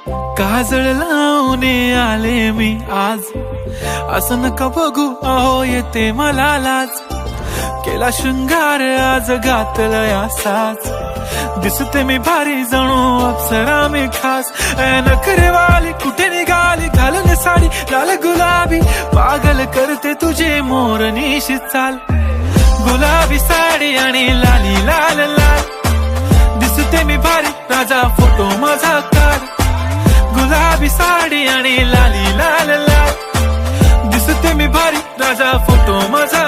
काजळ लावून आले मी आज, असं नका बघू अहो येते मला लाज. केला शृंगार आज घातला असाच, दिसते मी भारी जणू अप्सरा मी खास. नखरेवाली कुठे निघाली घालून साडी लाल गुलाबी, पागल करते तुझे मोरनीशी चाल. गुलाबी साडी आणि लाली लाल लाल, दिसते मी भारी राजा फोटो माझा काढ. गुलाबी साडी आणि लाली लाल लाल, दिसते मी भारी राजा फोटो माझा.